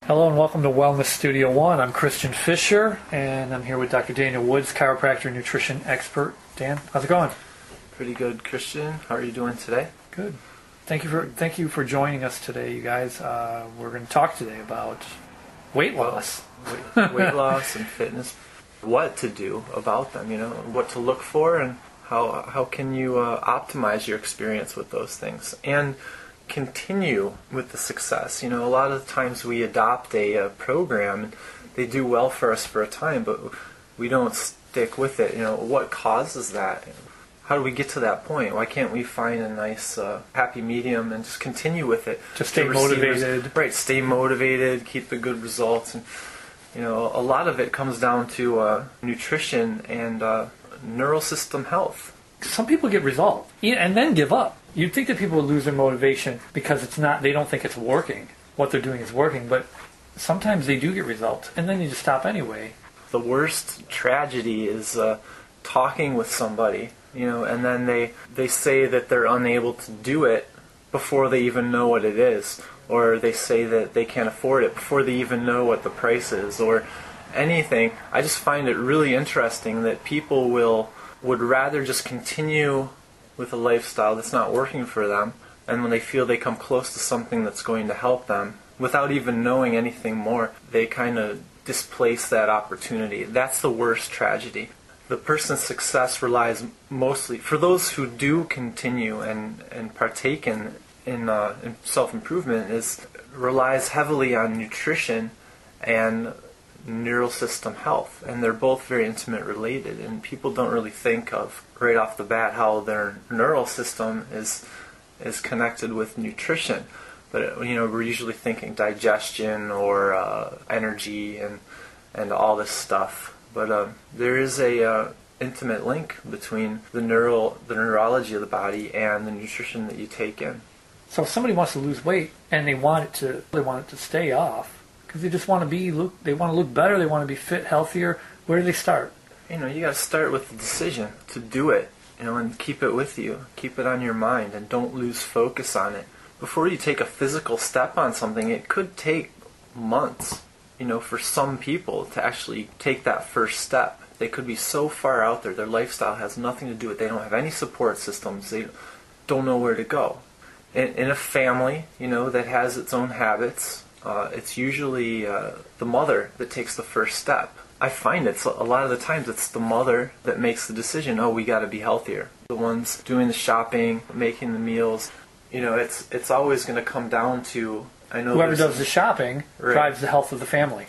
Hello and welcome to Wellness Studio One. I'm Christian Fisher, and I'm here with Dr. Daniel Woods, chiropractor and nutrition expert. Dan, how's it going? Pretty good, Christian. How are you doing today? Good. Thank you for joining us today, you guys. We're going to talk today about weight loss. Weight loss and fitness. What to do about them, what to look for, and how can you optimize your experience with those things and continue with the success. A lot of the times we adopt a program and they do well for us for a time, but we don't stick with it. What causes that? How do we get to that point? Why can't we find a nice happy medium and just continue with it? Just stay motivated. Right, stay motivated, keep the good results. And a lot of it comes down to nutrition and neural system health. Some people get results and then give up. You'd think that people would lose their motivation because they don't think it's working. What they're doing is working, but sometimes they do get results, and then you just stop anyway. The worst tragedy is talking with somebody, and then they say that they're unable to do it before they even know what it is, or they say that they can't afford it before they even know what the price is, or anything. I just find it really interesting that people would rather just continue with a lifestyle that's not working for them, and when they feel they come close to something that's going to help them, without even knowing anything more, they kind of displace that opportunity. That's the worst tragedy. The person's success relies mostly, for those who do continue and partake in self-improvement, relies heavily on nutrition and neural system health, and they're both very intimate related, and people don't really think of right off the bat how their neural system is connected with nutrition. But we're usually thinking digestion or energy and all this stuff. But there is a intimate link between the neurology of the body and the nutrition that you take in. So if somebody wants to lose weight and they want it to stay off, because they just want to look better, they want to be fit, healthier, where do they start? You got to start with the decision to do it, and keep it with you. Keep it on your mind and don't lose focus on it. Before you take a physical step on something, it could take months, for some people to actually take that first step. They could be so far out there, their lifestyle has nothing to do with it. They don't have any support systems. They don't know where to go. In a family, that has its own habits, it's usually the mother that takes the first step. I find a lot of the times it's the mother that makes the decision, we got to be healthier. The ones doing the shopping, making the meals, it's always going to come down to, whoever does the shopping drives the health of the family.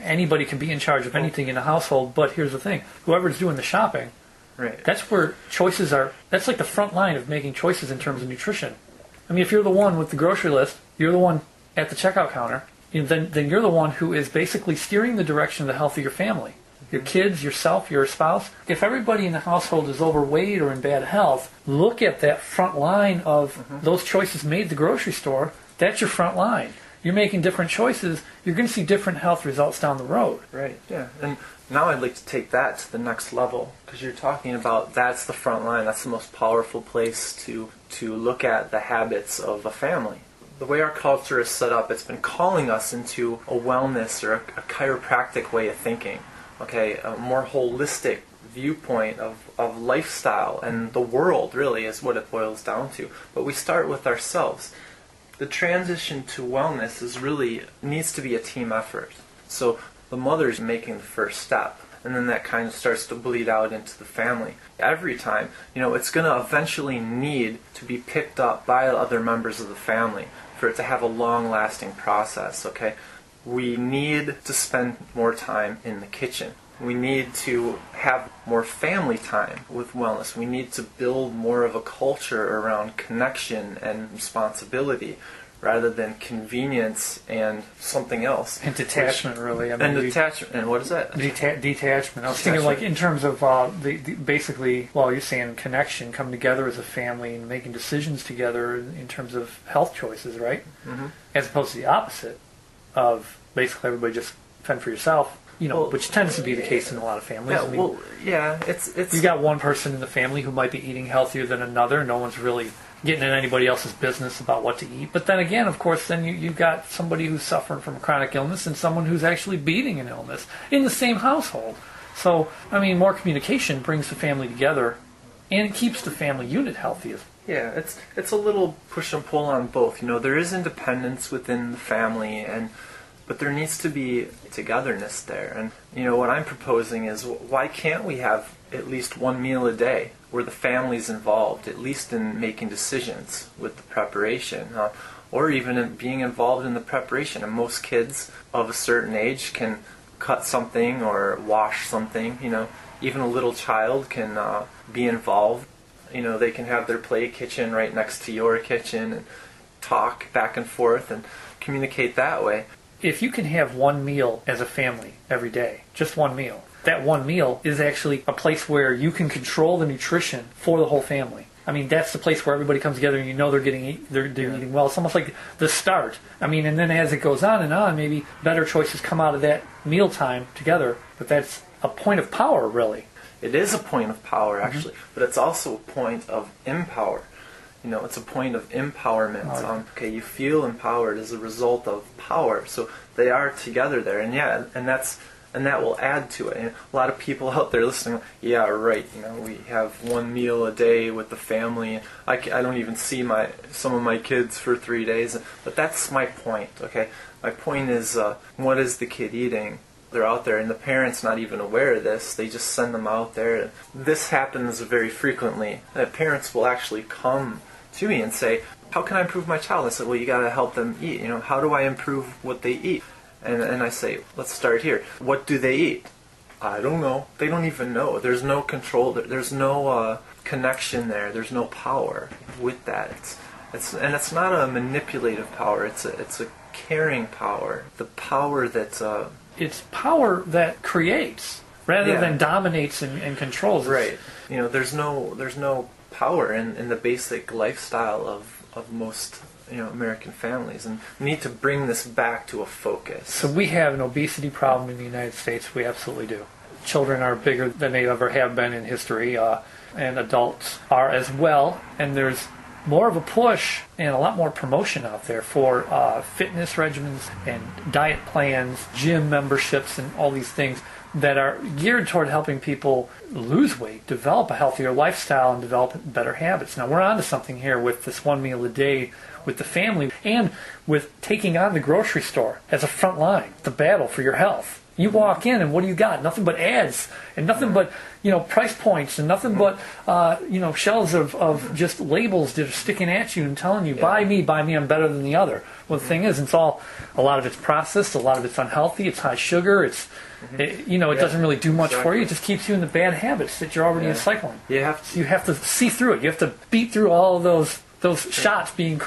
Anybody can be in charge of anything in the household, but here's the thing, whoever's doing the shopping, that's where choices are, that's like the front line of making choices in terms of nutrition. I mean, if you're the one with the grocery list, you're the one at the checkout counter, then you're the one who is basically steering the direction of the health of your family. Your kids, yourself, your spouse. If everybody in the household is overweight or in bad health, look at that front line of those choices made at the grocery store. That's your front line. You're making different choices. You're going to see different health results down the road. Right, yeah. And now I'd like to take that to the next level, because you're talking about that's the front line. That's the most powerful place to look at the habits of a family. The way our culture is set up, it's been calling us into a wellness or a chiropractic way of thinking, a more holistic viewpoint of lifestyle, and the world really is what it boils down to. But we start with ourselves. The transition to wellness needs to be a team effort. So the mother's making the first step, and then that kind of starts to bleed out into the family. Every time, it's going to eventually need to be picked up by other members of the family for it to have a long-lasting process, We need to spend more time in the kitchen. We need to have more family time with wellness. We need to build more of a culture around connection and responsibility rather than convenience and something else. And detachment, really. Detachment. And what is that? Detachment. I was thinking, like, in terms of basically, you're saying connection, coming together as a family and making decisions together in terms of health choices, right? Mm-hmm. As opposed to the opposite of basically everybody just fend for yourself. Which tends to be the case in a lot of families. It's you got one person in the family who might be eating healthier than another. No one's really getting in anybody else's business about what to eat. But then again, of course, then you've got somebody who's suffering from a chronic illness and someone who's actually beating an illness in the same household. So, I mean, more communication brings the family together, and it keeps the family unit healthy. Yeah, it's a little push and pull on both. There is independence within the family, but there needs to be togetherness there. And what I'm proposing is, why can't we have at least one meal a day where the family's involved, at least in making decisions with the preparation, or even in being involved in the preparation. And most kids of a certain age can cut something or wash something. Even a little child can be involved. They can have their play kitchen right next to your kitchen and talk back and forth and communicate that way. If you can have one meal as a family every day, just one meal, that one meal is actually a place where you can control the nutrition for the whole family. I mean, that's the place where everybody comes together and they're eating well. It's almost like the start. I mean, and then as it goes on, maybe better choices come out of that mealtime together. But that's a point of power, really. It is a point of power, actually, but it's also a point of empower. It's a point of empowerment. You feel empowered as a result of power. So they are together there, and that will add to it. And a lot of people out there listening, yeah, right. We have one meal a day with the family. I don't even see some of my kids for 3 days. But that's my point. Okay, my point is, what is the kid eating? They're out there, and the parents not even aware of this. They just send them out there. This happens very frequently. Parents will actually come to me and say, "How can I improve my child?" I said, "Well, you got to help them eat. How do I improve what they eat?" And I say, let's start here. What do they eat? I don't know. They don't even know. There's no control. There's no connection there. There's no power with that. It's not a manipulative power. It's a caring power. The power that it's power that creates rather than dominates and controls. Right. There's no power in the basic lifestyle of most American families, and we need to bring this back to a focus. So we have an obesity problem in the United States. We absolutely do. Children are bigger than they ever have been in history, and adults are as well. And there's more of a push and a lot more promotion out there for fitness regimens and diet plans, gym memberships, and all these things that are geared toward helping people lose weight, develop a healthier lifestyle, and develop better habits. Now, we're onto something here with this one meal a day with the family, and with taking on the grocery store as a front line, the battle for your health. You walk in, and what do you got? Nothing but ads, and nothing but price points, and nothing but shelves of just labels that are sticking at you and telling you, buy me, I'm better than the other. Well, the thing is, a lot of it's processed, a lot of it's unhealthy, it's high sugar, it doesn't really do much for you. It just keeps you in the bad habits that you're already cycling. You have to see through it. You have to beat through all of those shots being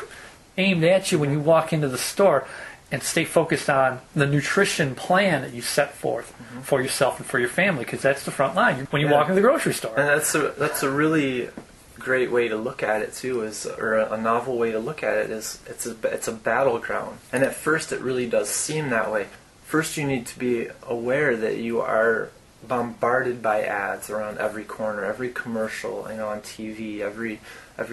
aimed at you when you walk into the store, and stay focused on the nutrition plan that you set forth for yourself and for your family, because that's the front line when you walk into the grocery store. And that's a really great way to look at it too, or a novel way to look at it is it's a battleground. And at first it really does seem that way. First you need to be aware that you are bombarded by ads around every corner, every commercial, on TV, every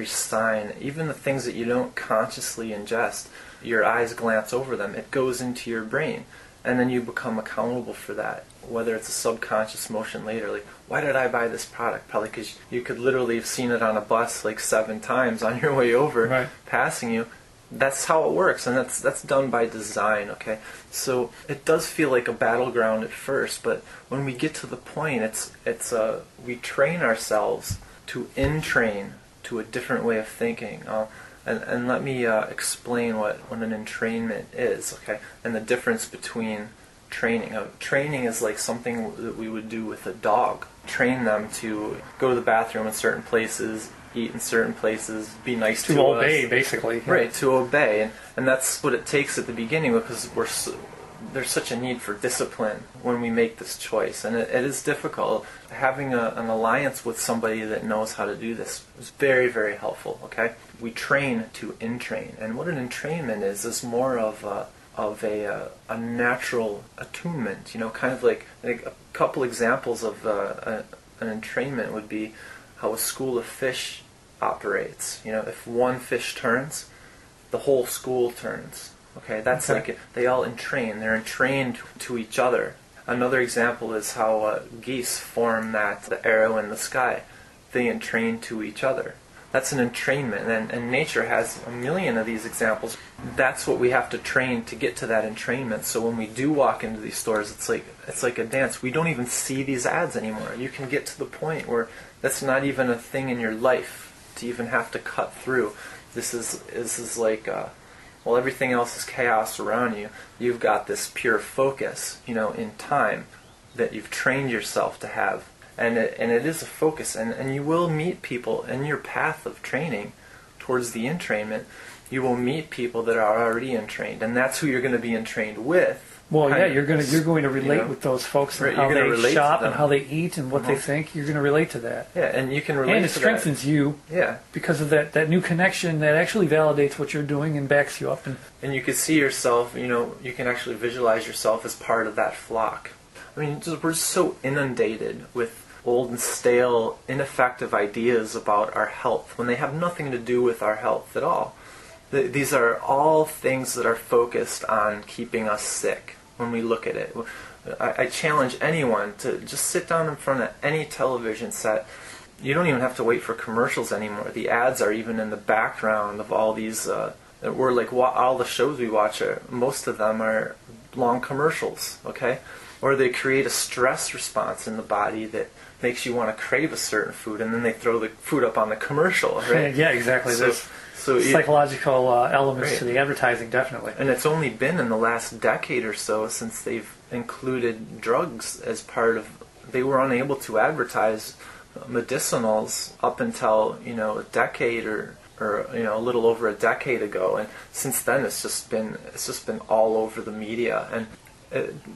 sign, even the things that you don't consciously ingest. Your eyes glance over them. It goes into your brain, and then you become accountable for that. Whether it's a subconscious motion later, like, why did I buy this product? Probably because you could literally have seen it on a bus like 7 times on your way over, passing you. That's how it works, and that's done by design, okay? So it does feel like a battleground at first, but when we get to the point, we train ourselves to entrain to a different way of thinking. And let me explain what an entrainment is, okay? And the difference between training. Training is like something that we would do with a dog. Train them to go to the bathroom in certain places, eat in certain places, be nice to us. To obey, basically. Right, to obey. And that's what it takes at the beginning, because there's such a need for discipline when we make this choice. And it is difficult. Having an alliance with somebody that knows how to do this is very, very helpful, okay? We train to entrain. And what an entrainment is more of a natural attunement, kind of like a couple examples of an entrainment would be how a school of fish operates. If one fish turns, the whole school turns. Okay, that's like they all entrain. They're entrained to each other. Another example is how geese form the arrow in the sky. They entrain to each other. That's an entrainment, and nature has a million of these examples. That's what we have to train to get to that entrainment. So when we do walk into these stores, it's like a dance. We don't even see these ads anymore. You can get to the point where that's not even a thing in your life to even have to cut through. This is like, everything else is chaos around you. You've got this pure focus, in time that you've trained yourself to have. And it is a focus, and you will meet people in your path of training towards the entrainment. You will meet people that are already entrained, and that's who you're going to be entrained with. Well, yeah, you're going to relate with those folks and how they shop and how they eat and what they think. You're going to relate to that. Yeah, and you can relate to that. And it strengthens you. Yeah. Because of that new connection that actually validates what you're doing and backs you up. And you can see yourself, you can actually visualize yourself as part of that flock. I mean, we're so inundated with old and stale, ineffective ideas about our health when they have nothing to do with our health at all. These are all things that are focused on keeping us sick when we look at it. I challenge anyone to just sit down in front of any television set. You don't even have to wait for commercials anymore. The ads are even in the background of all these, we're like all the shows we watch, most of them are long commercials, okay? Or they create a stress response in the body that makes you want to crave a certain food, and then they throw the food up on the commercial, right? Yeah, exactly. There's psychological elements to the advertising, definitely. And it's only been in the last decade or so since they've included drugs as part of. They were unable to advertise medicinals up until a decade or a little over a decade ago, and since then it's just been all over the media, and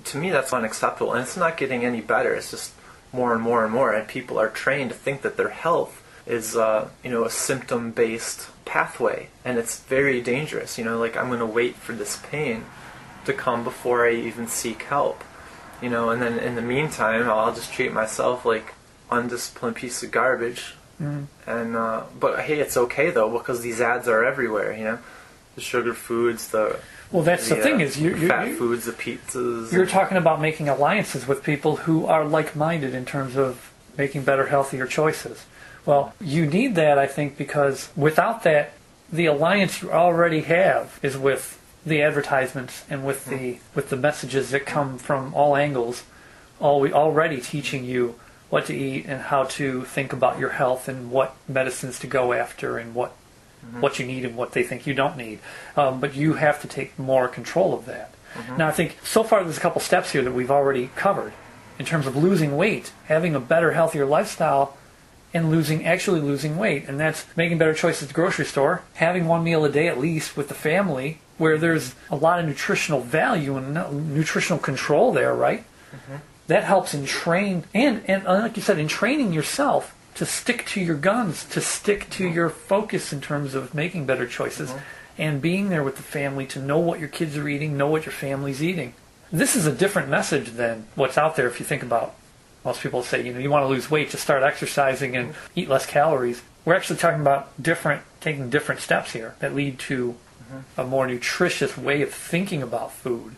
to me that's unacceptable, and it's not getting any better. It's just more and more and more, and people are trained to think that their health is a symptom-based pathway, and it's very dangerous. Like, I'm going to wait for this pain to come before I even seek help, and then in the meantime I'll just treat myself like undisciplined piece of garbage. And but hey, it's okay though, because these ads are everywhere. The sugar foods, the thing is, fat foods, the pizzas. You're talking about making alliances with people who are like-minded in terms of making better, healthier choices. Well, you need that, I think, because without that, the alliance you already have is with the advertisements and with the messages that come from all angles, already teaching you what to eat and how to think about your health and what medicines to go after and what you need and what they think you don't need. But you have to take more control of that. Now, I think so far there's a couple steps here that we've already covered in terms of losing weight, having a better, healthier lifestyle, and actually losing weight. And that's making better choices at the grocery store, having one meal a day at least with the family, where there's a lot of nutritional value and nutritional control there, right? That helps in like you said, in training yourself to stick to your guns, to stick to your focus in terms of making better choices and being there with the family to know what your kids are eating, know what your family's eating. This is a different message than what's out there if you think about. Most people say, you want to lose weight, just start exercising and eat less calories. We're actually talking about taking different steps here that lead to a more nutritious way of thinking about food.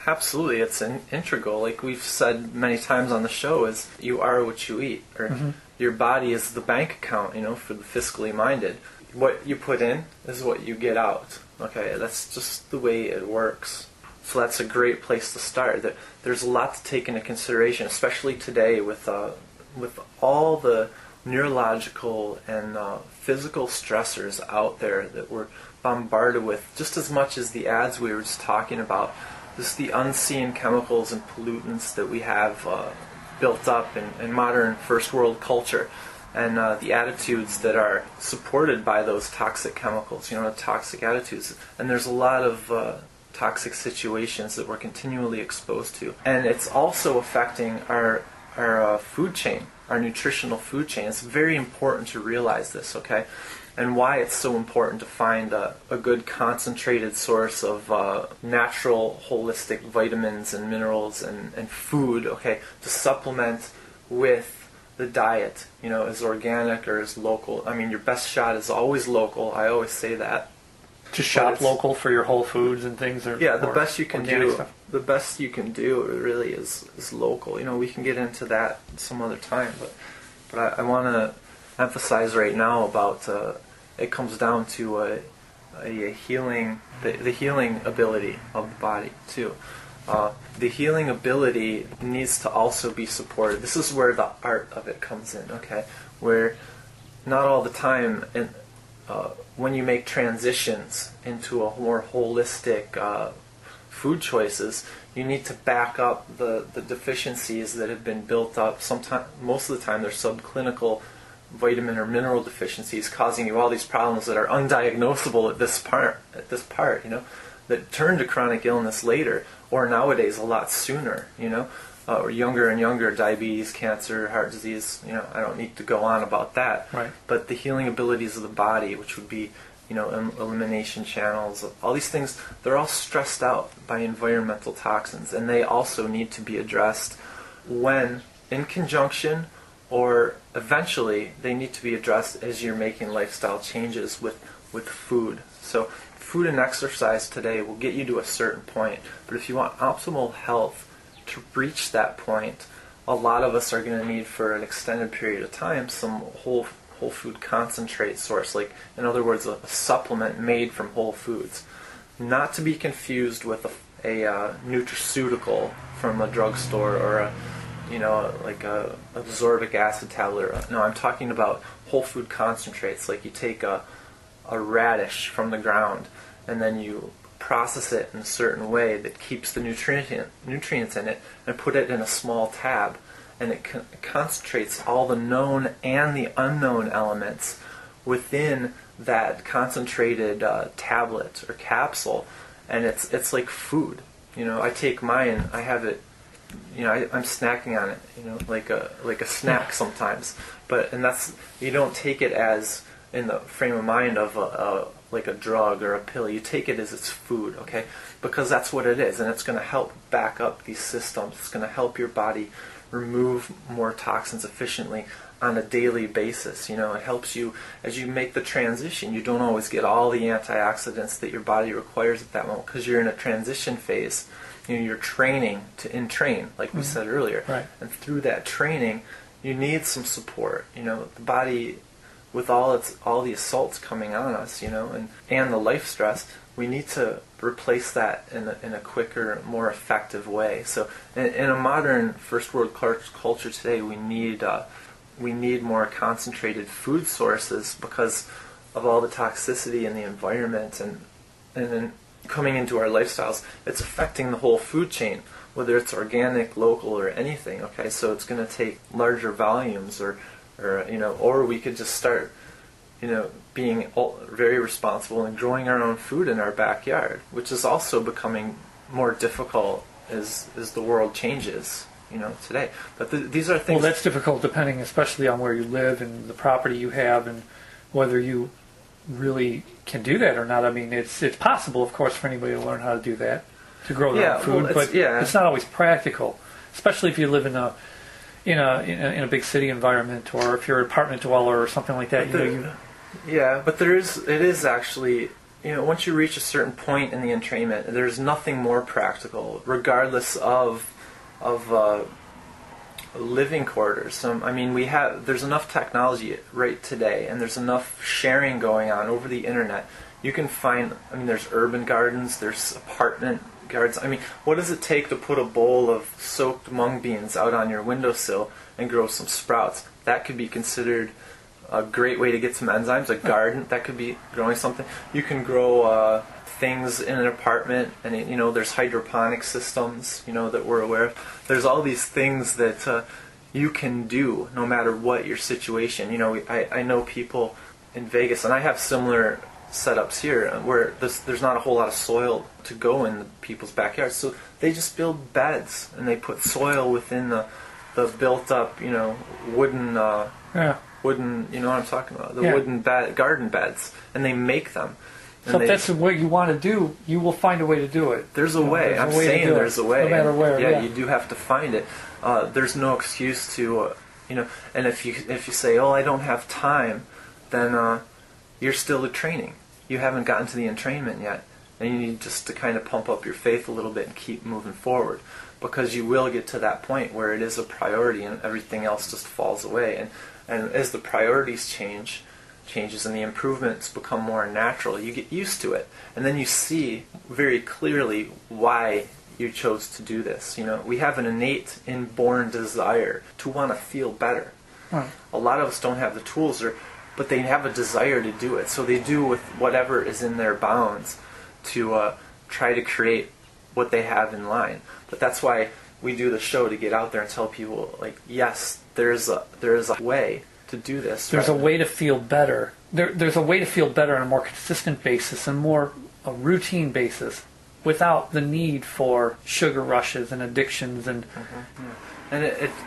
Absolutely, it's integral. Like we've said many times on the show, is you are what you eat, or your body is the bank account, for the fiscally minded. What you put in is what you get out. Okay, that's just the way it works. So that's a great place to start. There's a lot to take into consideration, especially today with all the neurological and physical stressors out there that we're bombarded with, just as much as the ads we were just talking about. Just the unseen chemicals and pollutants that we have built up in modern first world culture, and the attitudes that are supported by those toxic chemicals, the toxic attitudes. And there's a lot of toxic situations that we're continually exposed to. And it's also affecting our food chain, our nutritional food chain. It's very important to realize this, okay? And why it's so important to find a good concentrated source of natural, holistic vitamins and minerals and food, okay, to supplement with the diet, is organic or is local. I mean, your best shot is always local. I always say that. To shop local for your Whole Foods and things. The best you can do. Stuff. The best you can do really is local. We can get into that some other time, but I want to emphasize right now about it comes down to a healing, the healing ability of the body too. The healing ability needs to also be supported. This is where the art of it comes in, okay? Where not all the time, and when you make transitions into a more holistic food choices, you need to back up the deficiencies that have been built up. Most of the time, they're subclinical vitamin or mineral deficiencies causing you all these problems that are undiagnosable at this part, that turn to chronic illness later, or nowadays a lot sooner, or younger and younger, diabetes, cancer, heart disease. I don't need to go on about that. Right. But the healing abilities of the body, which would be, elimination channels, all these things, they're all stressed out by environmental toxins, and they also need to be addressed when in conjunction, or eventually they need to be addressed as you're making lifestyle changes with food. So food and exercise today will get you to a certain point, but if you want optimal health to reach that point, a lot of us are going to need, for an extended period of time, some whole food concentrate source, like, in other words, a supplement made from whole foods. Not to be confused with a nutraceutical from a drugstore, or like a ascorbic acid tablet. No, I'm talking about whole food concentrates. Like, you take a radish from the ground, and then you process it in a certain way that keeps the nutrients in it, and put it in a small tab, and it concentrates all the known and the unknown elements within that concentrated tablet or capsule, and it's like food. I take mine, I have it, I'm snacking on it, like a snack sometimes, and that's, you don't take it as in the frame of mind of like a drug or a pill. You take it as it's food, okay? Because that's what it is, and it's going to help back up these systems. It's going to help your body remove more toxins efficiently on a daily basis. It helps you as you make the transition. You don't always get all the antioxidants that your body requires at that moment, because you're in a transition phase. You're training to entrain, like we said earlier. Right. And through that training, you need some support. The body, with all the assaults coming on us, and the life stress, we need to replace that in a quicker, more effective way. So in a modern first world culture today, we need more concentrated food sources because of all the toxicity in the environment, and then coming into our lifestyles, it's affecting the whole food chain, whether it's organic, local, or anything. Okay, so it's going to take larger volumes, or we could just start, being very responsible and growing our own food in our backyard, which is also becoming more difficult as the world changes, today. But these are things. Well, that's difficult depending, especially on where you live and the property you have, and whether you really can do that or not. I mean, it's possible, of course, for anybody to learn how to do that, to grow their own food, but it's not always practical, especially if you live in a big city environment, or if you're an apartment dweller or something like that. But it is actually, once you reach a certain point in the entrainment, there's nothing more practical, regardless of living quarters. There's enough technology right today, and there's enough sharing going on over the internet. You can find, there's urban gardens, there's apartment gardens. What does it take to put a bowl of soaked mung beans out on your windowsill and grow some sprouts? That could be considered a great way to get some enzymes. A garden, that could be growing something. You can grow things in an apartment, and there's hydroponic systems, that we're aware of. There's all these things that you can do no matter what your situation. I know people in Vegas, and I have similar setups here, where there's not a whole lot of soil to go in people's backyards, so they just build beds, and they put soil within the built up, wooden, you know what I'm talking about, wooden garden beds, and they make them. So if that's what you want to do, you will find a way to do it. There's a way. I'm saying there's a way. No matter where. Yeah, you do have to find it. There's no excuse to And if you say, oh, I don't have time, then you're still training. You haven't gotten to the entrainment yet, and you need just to kind of pump up your faith a little bit and keep moving forward, because you will get to that point where it is a priority and everything else just falls away. And as the priorities changes and the improvements become more natural, you get used to it, and then you see very clearly why you chose to do this. We have an innate, inborn desire to want to feel better. Right. A lot of us don't have the tools, but they have a desire to do it, so they do with whatever is in their bounds to try to create what they have in line. But that's why we do the show, to get out there and tell people, like, yes, there's a way to do this. There's a way to feel better. There's a way to feel better on a more consistent basis and more a routine basis, without the need for sugar rushes and addictions and. Mm-hmm. Yeah.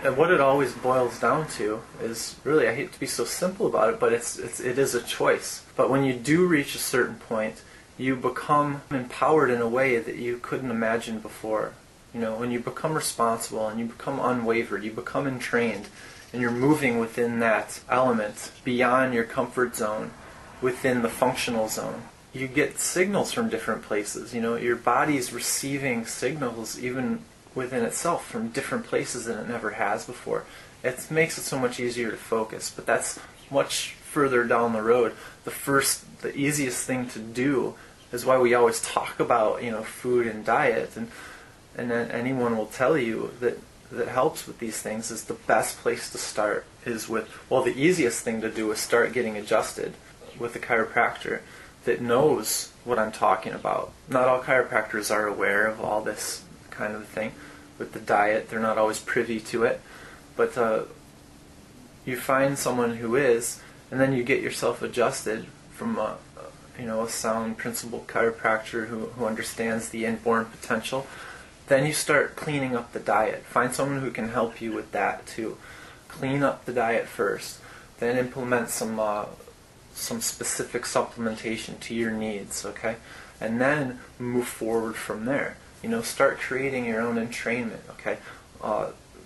And what it always boils down to is, really, I hate to be so simple about it, but it is a choice. But when you do reach a certain point, you become empowered in a way that you couldn't imagine before. When you become responsible and you become unwavered, you become entrained, and you're moving within that element beyond your comfort zone, within the functional zone. You get signals from different places. Your body's receiving signals even within itself from different places than it never has before. It makes it so much easier to focus, but that's much further down the road. The easiest thing to do is why we always talk about food and diet, and then anyone will tell you that helps with these things is the best place to start is with, well, the easiest thing to do is start getting adjusted with a chiropractor that knows what I'm talking about. Not all chiropractors are aware of all this kind of thing with the diet. They're not always privy to it, but you find someone who is, and then you get yourself adjusted from a sound principled chiropractor who understands the inborn potential. Then you start cleaning up the diet. Find someone who can help you with that too. Clean up the diet first, then implement some specific supplementation to your needs, okay? And then move forward from there. Start creating your own entrainment, okay?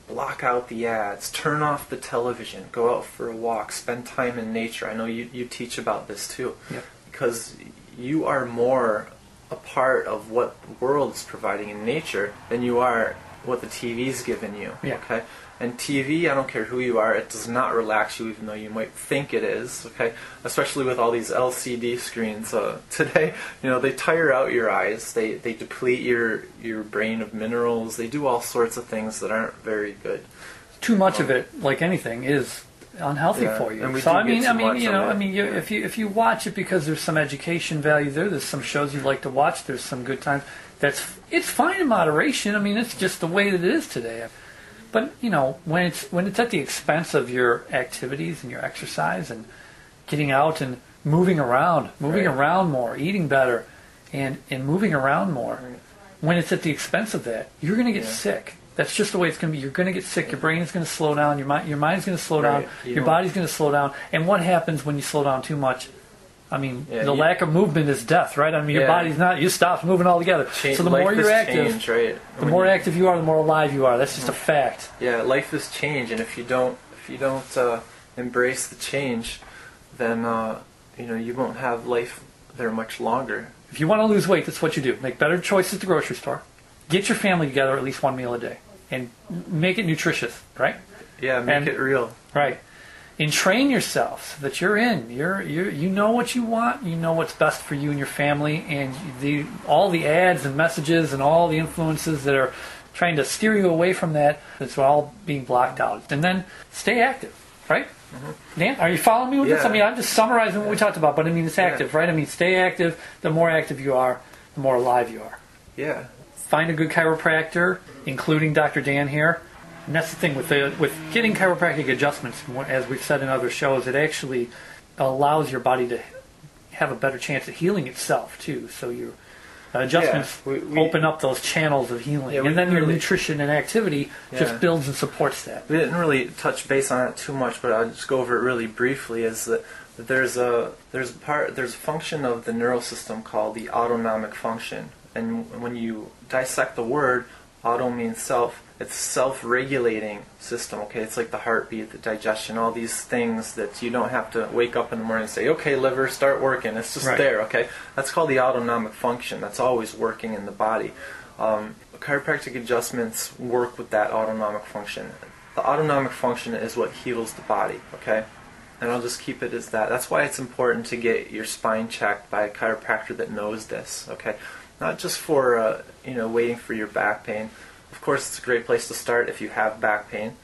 Block out the ads, turn off the television, go out for a walk, spend time in nature. I know you teach about this too. Yep. Because you are more a part of what the world is providing in nature than you are what the TV's given you. Yeah. Okay? And TV, I don't care who you are, it does not relax you, even though you might think it is. Okay? Especially with all these LCD screens today, they tire out your eyes, they deplete your brain of minerals, they do all sorts of things that aren't very good. Too much of it, like anything, is unhealthy for you. And So if you watch it because there's some education value there's some shows you like to watch, there's some good times. It's fine in moderation. It's just the way that it is today. But when it's at the expense of your activities and your exercise and getting out and moving around more, eating better, and moving around more, when it's at the expense of that, you're going to get sick. That's just the way it's going to be. You're going to get sick. Your brain is going to slow down. Your mind's going to slow down. Your body's going to slow down. And what happens when you slow down too much? The lack of movement is death, right? Your body's not. You stop moving altogether. So the more you're active, the more active you are, the more alive you are. That's just a fact. Yeah, life is change, and if you don't embrace the change, then you won't have life there much longer. If you want to lose weight, that's what you do. Make better choices at the grocery store. Get your family together at least one meal a day, and make it nutritious, right? Yeah, make it real. Right. And train yourself so that you know what you want, you know what's best for you and your family, and all the ads and messages and all the influences that are trying to steer you away from that, it's all being blocked out. And then stay active, right? Mm-hmm. Dan, are you following me with this? I'm just summarizing what we talked about, but it's active, right? Stay active. The more active you are, the more alive you are. Yeah. Find a good chiropractor, including Dr. Dan here. And that's the thing with getting chiropractic adjustments, as we've said in other shows, it actually allows your body to have a better chance at healing itself too. So your adjustments open up those channels of healing, and then your nutrition and activity just builds and supports that. We didn't really touch base on it too much, but I'll just go over it really briefly. Is that there's a function of the neural system called the autonomic function, and when you dissect the word, Auto means self. It's a self-regulating system, okay? It's like the heartbeat, the digestion, all these things that you don't have to wake up in the morning and say, okay, liver, start working. It's just there, okay? That's called the autonomic function. That's always working in the body. Chiropractic adjustments work with that autonomic function. The autonomic function is what heals the body, okay? And I'll just keep it as that. That's why it's important to get your spine checked by a chiropractor that knows this, okay? Not just for, waiting for your back pain. Of course, it's a great place to start if you have back pain,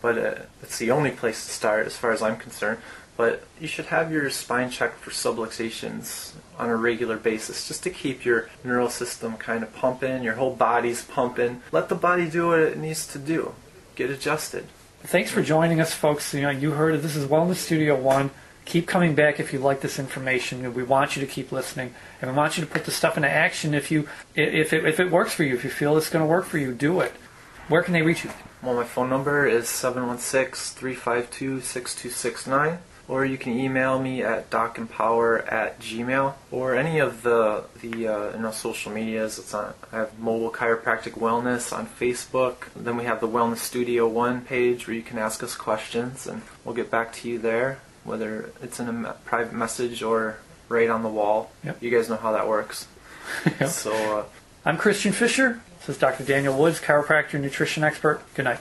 but it's the only place to start as far as I'm concerned. But you should have your spine checked for subluxations on a regular basis, just to keep your neural system kind of pumping, your whole body's pumping. Let the body do what it needs to do. Get adjusted. Thanks for joining us, folks. You heard it. This is Wellness Studio One. Keep coming back if you like this information. We want you to keep listening, and we want you to put the stuff into action. If it works for you, if you feel it's going to work for you, do it. Where can they reach you? Well, my phone number is 716-352-6269, or you can email me at docempower@gmail, or any of the social medias. I have Mobile Chiropractic Wellness on Facebook. Then we have the Wellness Studio One page where you can ask us questions, and we'll get back to you there, whether it's in a private message or right on the wall. Yep. You guys know how that works. Yep. So I'm Christian Fisher. This is Dr. Daniel Woods, chiropractor and nutrition expert. Good night.